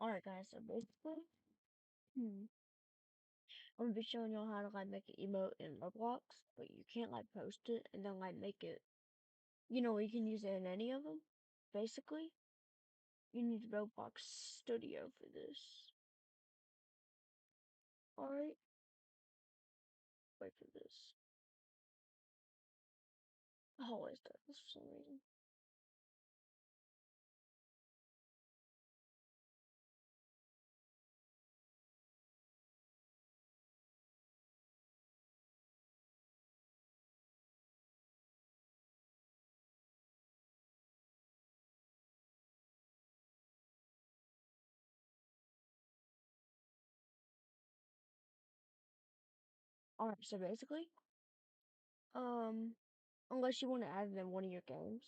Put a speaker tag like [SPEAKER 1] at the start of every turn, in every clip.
[SPEAKER 1] Alright guys, so basically, I'm gonna be showing y'all how to like make an emote in Roblox, but you can't like post it and then like make it, you can use it in any of them. Basically, you need Roblox Studio for this. Alright, wait for this. I always does this for some reason. Alright, so basically, um, unless you want to add it in one of your games,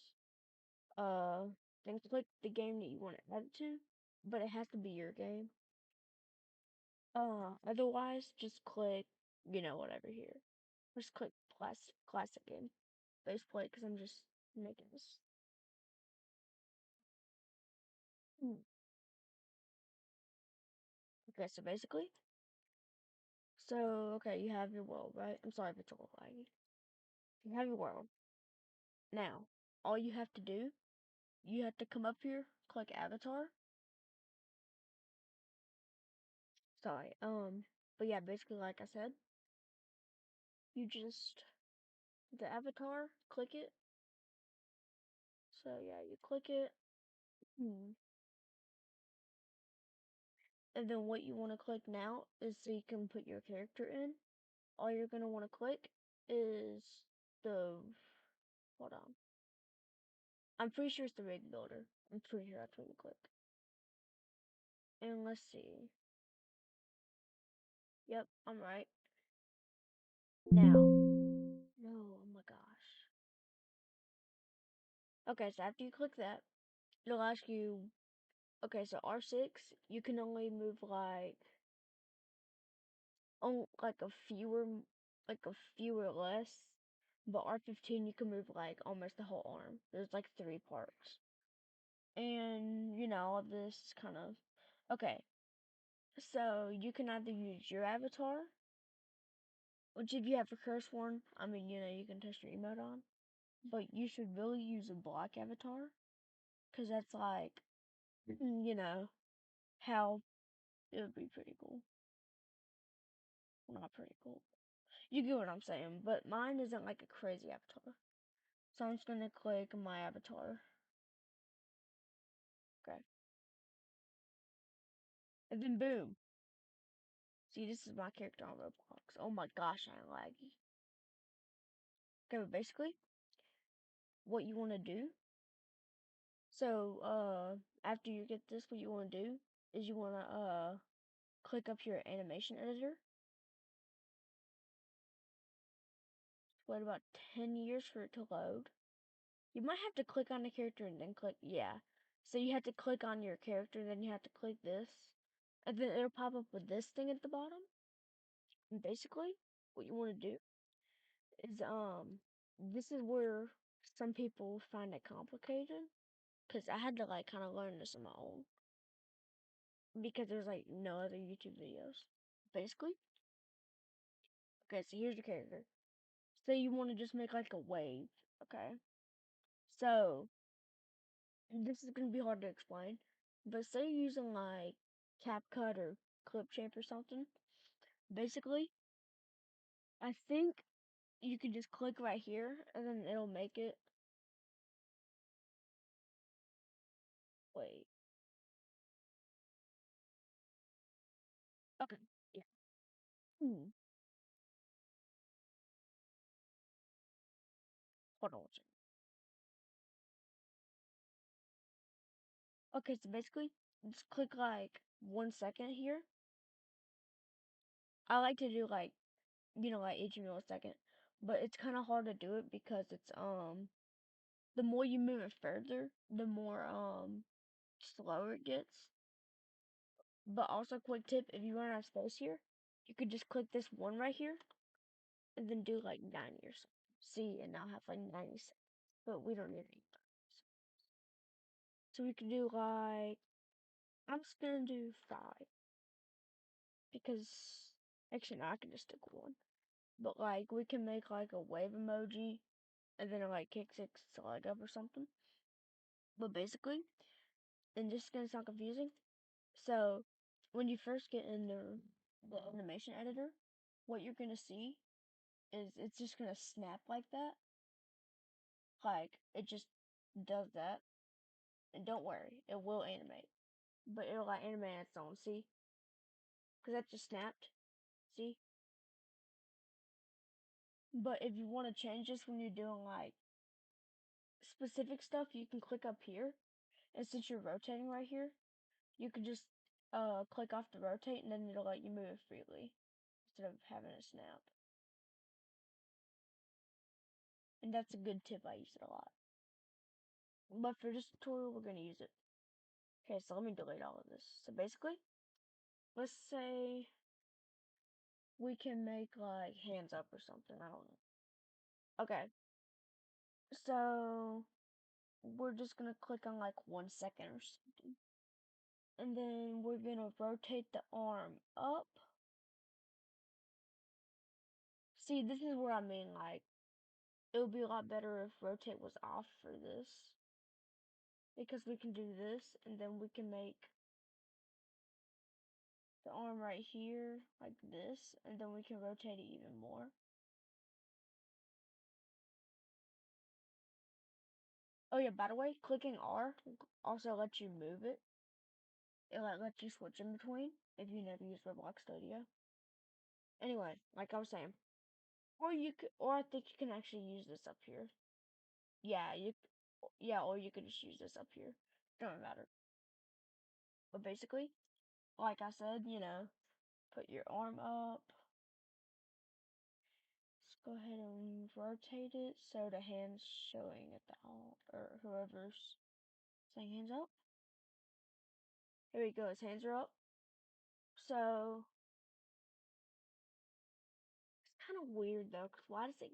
[SPEAKER 1] uh, then click the game that you want to add it to, but it has to be your game. Otherwise, just click, whatever here. Just click classic game. Base play, because I'm just making this. Hmm. Okay, so basically, okay, you have your world, right? I'm sorry if it's a little laggy. You have your world. Now, all you have to do, you have to come up here, click avatar. Sorry, but yeah, basically, like I said, you just, the avatar, click it. So yeah, you click it. Hmm. And then what you want to click now is so you can put your character in. All you're going to want to click is the, hold on. I'm pretty sure it's the rig builder. I'm pretty sure that's what you click. And let's see. Yep, I'm right. Now. No, oh my gosh. Okay, so after you click that, it'll ask you, okay, so R6, you can only move like a fewer less. But R15, you can move like almost the whole arm. There's like 3 parts. And, all of this kind of, okay. So you can either use your avatar, which if you have a curse one, I mean, you can test your emote on. But you should really use a black avatar, because that's like, how it would be pretty cool. Well, not pretty cool. You get what I'm saying, but mine isn't like a crazy avatar. So I'm just gonna click my avatar. Okay. And then boom. See, this is my character on Roblox. Oh my gosh, I'm laggy. Okay, but basically, what you want to do. So, after you get this, what you want to do is you want to, click up your animation editor. Wait about 10 years for it to load. You might have to click on the character and then click, yeah. So you have to click on your character, then you have to click this. And then it'll pop up with this thing at the bottom. And basically, what you want to do is, this is where some people find it complicated. Because I had to, like, kind of learn this on my own. Because there's, like, no other YouTube videos. Basically, okay, so here's your character. Say you want to just make, like, a wave, okay? So, this is going to be hard to explain. But say you're using, like, CapCut or Clipchamp or something. Basically, I think you can just click right here, and then it'll make it. Wait. Okay, yeah. Hmm. Hold on one second. Okay, so basically, just click like 1 second here. I like to do like, like each millisecond, but it's kind of hard to do it because it's the more you move it further, the more slower it gets. But also, quick tip: if you run out of space here, you could just click this one right here, and then do like 90 or something. See, and now have like 90 seconds, but we don't need any. So we could do like, I I'm just gonna do 5 because actually no, I can just stick with 1. But like we can make like a wave emoji and then it like kicks its leg up or something. But basically, and just gonna sound confusing. So when you first get in the animation editor, what you're gonna see is it's just gonna snap like that. Like it just does that. And don't worry, it will animate. But it'll like animate on its own, see? Because that just snapped. See? But if you want to change this when you're doing like specific stuff, you can click up here. And since you're rotating right here, you can just click off the rotate and then it'll let you move freely instead of having a snap. And that's a good tip, I use it a lot. But for this tutorial, we're going to use it. Okay, so let me delete all of this. So basically, let's say we can make like hands up or something, I don't know. Okay, so we're just gonna click on like 1 second or something. And then we're gonna rotate the arm up. See, this is where I mean, like, it would be a lot better if rotate was off for this. Because we can do this, and then we can make the arm right here, like this, and then we can rotate it even more. Oh yeah, by the way, clicking R also lets you move it. It like lets you switch in between if you never use Roblox Studio. Anyway, like I was saying, or I think you can actually use this up here. Yeah, yeah, or you could just use this up here. Don't matter. But basically, like I said, put your arm up. Let's go ahead and rotate it so the hand's showing at the all, or whoever's saying hands up. Here we go, his hands are up. So it's kind of weird though, cause why does it?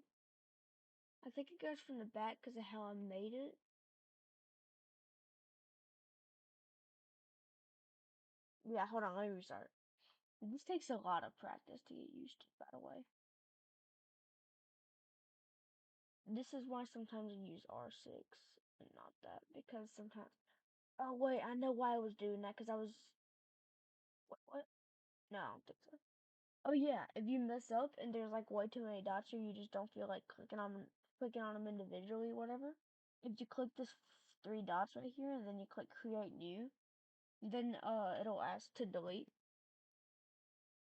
[SPEAKER 1] I think it goes from the back because of how I made it. Yeah, hold on, let me restart. This takes a lot of practice to get used to, by the way. This is why sometimes I use R6 and not that, because sometimes. Oh wait, I know why I was doing that, because I was. What? No, I don't think so. Oh yeah, if you mess up and there's like way too many dots or you just don't feel like clicking on them individually, whatever. If you click this 3 dots right here and then you click create new, then it'll ask to delete,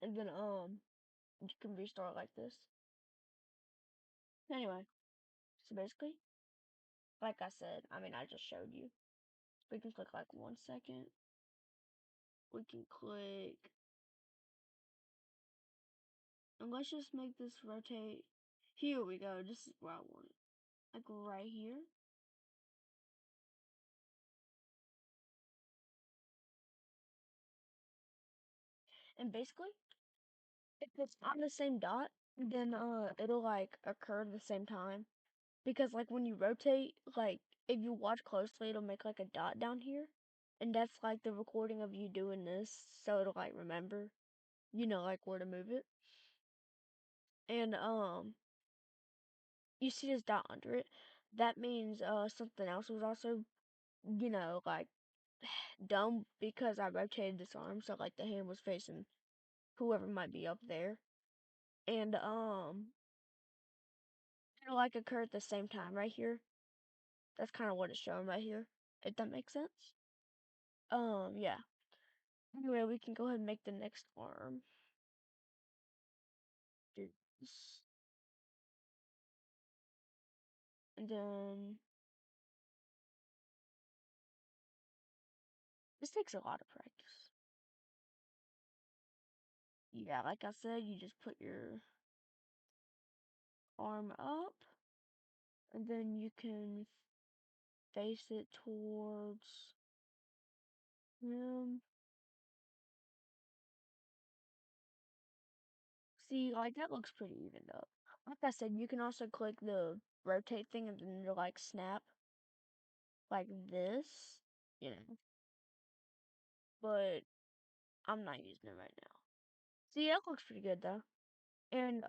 [SPEAKER 1] and then you can restart like this. Anyway, so basically, like I said, I mean I just showed you. We can click like 1 second. We can click, and let's just make this rotate. Here we go. This is where I want it. Like right here. And basically, if it's on the same dot, then it'll like occur at the same time. Because like when you rotate, like if you watch closely, it'll make like a dot down here. And that's like the recording of you doing this, so it'll like remember, like where to move it. And you see this dot under it. That means something else was also, like dumb because I rotated this arm so like the hand was facing whoever might be up there. And it'll like occur at the same time right here. That's kind of what it's showing right here. If that makes sense. Yeah. Anyway, we can go ahead and make the next arm. Do this. And then this takes a lot of practice. Yeah, like I said, you just put your arm up, and then you can face it towards him. See, like that looks pretty evened up. Like I said, you can also click the rotate thing and then it'll like snap like this, you know. but I'm not using it right now. See, that looks pretty good though. And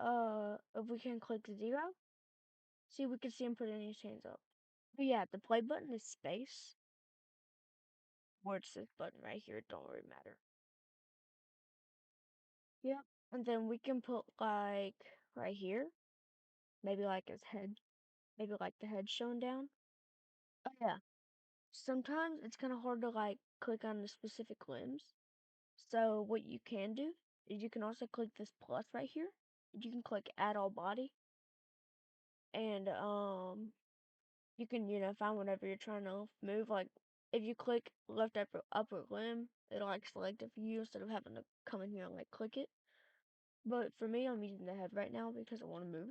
[SPEAKER 1] if we can click 0, see, we can see him putting his hands up. But yeah, the play button is space. Or it's this button right here, it don't really matter. Yep. And then we can put like right here, maybe like his head, maybe like the head showing down. Oh yeah. Sometimes it's kind of hard to like click on the specific limbs. So what you can do is you can also click this plus right here. You can click add all body, and you can find whatever you're trying to move. Like if you click left upper limb, it'll like select it for you instead of having to come in here and like click it. But for me, I'm using the head right now because I want to move.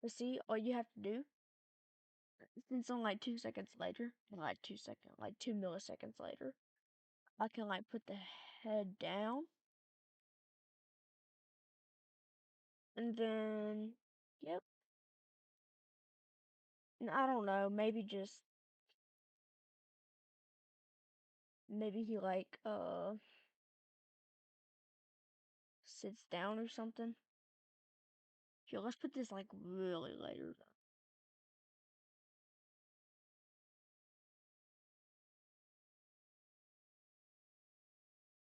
[SPEAKER 1] But see, all you have to do, since I'm like 2 seconds later, like 2 milliseconds later, I can like put the head down, and then, yep. And I don't know, maybe he like sits down or something. Here, let's put this like really later.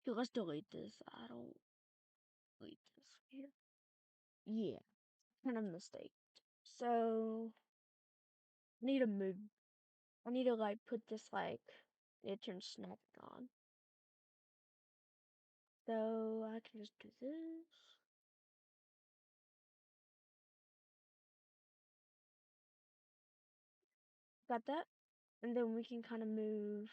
[SPEAKER 1] Here, let's delete this. I don't delete this here. Yeah, kind of mistake. So I need to move. I need to like put this like it turns snapping on. So I can just do this. Got that? And then we can kind of move.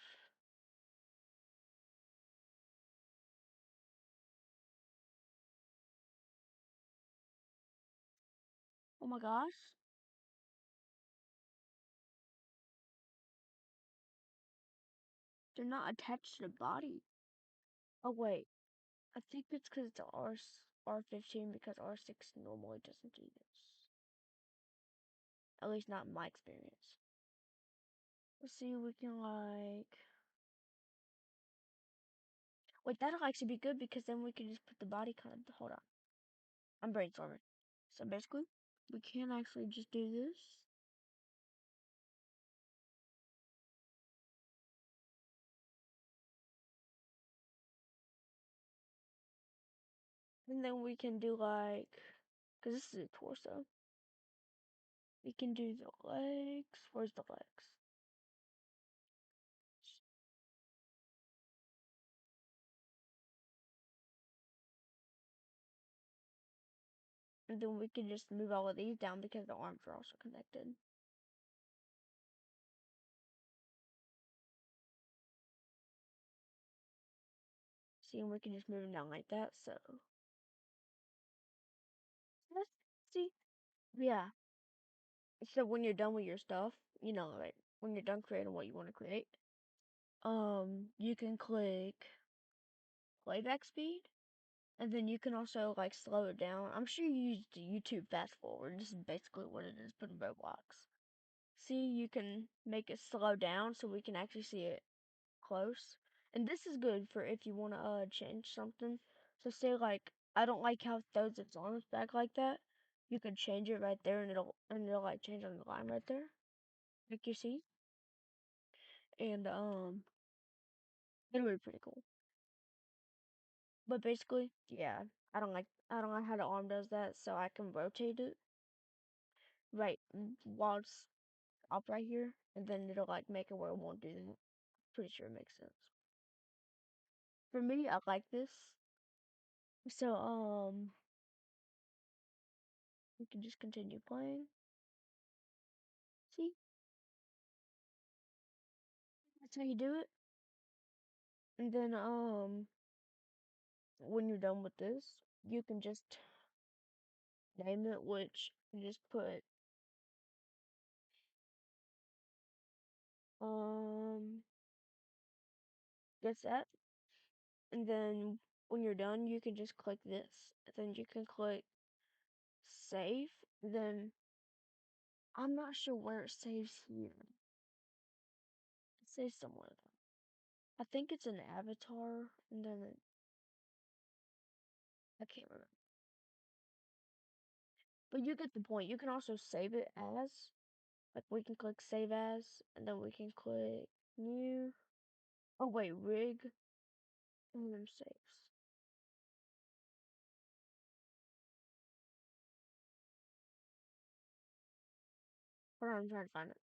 [SPEAKER 1] Oh my gosh. They're not attached to the body. Oh wait. I think it's because it's R15 because R6 normally doesn't do this. At least not in my experience. Let's see, we can like... Wait, that'll actually be good because then we can just put the body kind of... Hold on. I'm brainstorming. So basically, we can actually just do this. And then we can do like... Because this is a torso. We can do the legs. Where's the legs? And then we can just move all of these down because the arms are also connected. See, and we can just move them down like that, so... Let's see. Yeah. So when you're done with your stuff, like when you're done creating what you want to create, you can click playback speed, and then you can also like slow it down. I'm sure you used the YouTube fast forward. This is basically what it is, but in Roblox. See, you can make it slow down so we can actually see it close. And this is good for if you want to change something. So say like I don't like how it throws its arms back like that. You can change it right there, and it'll like change on the line right there, like you see. And it'll be pretty cool. But basically, yeah, I don't like how the arm does that, so I can rotate it right while it's up right here, and then it'll like make it where it won't do that. Pretty sure it makes sense. For me, I like this. So we can just continue playing. See, that's how you do it. And then when you're done with this, you can just name it, which you just put um guess that. And then when you're done, you can just click this. And then you can click save. Then I'm not sure where it saves here. It saves somewhere though. I think it's an avatar, and then I can't remember. But you get the point. You can also save it as, like we can click save as, and then we can click new. Oh wait, rig, and then saves. Hold on, I'm trying to find it.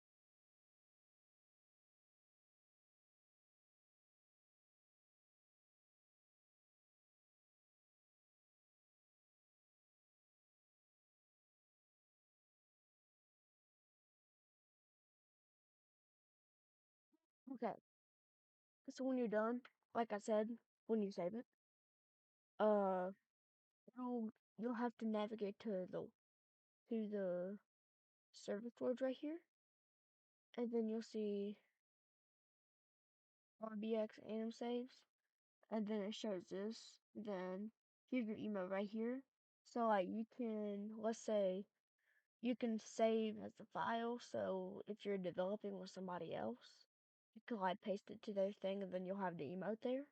[SPEAKER 1] Okay, so when you're done, like I said, when you save it, uh, you'll have to navigate to the service words right here, and then you'll see RBX anim saves, and then it shows this. Then here's your email right here. So like you can, let's say you can save as a file. So if you're developing with somebody else, you can like paste it to their thing, and then you'll have the emote there.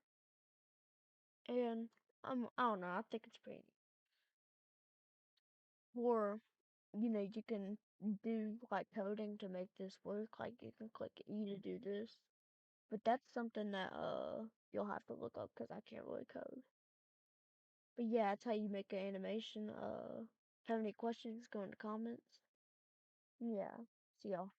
[SPEAKER 1] And I don't know. I think it's pretty. Or you can do like coding to make this work. Like you can click E to do this. But that's something that you'll have to look up because I can't really code. But yeah, that's how you make an animation. Have any questions? Go in the comments. Yeah. See y'all.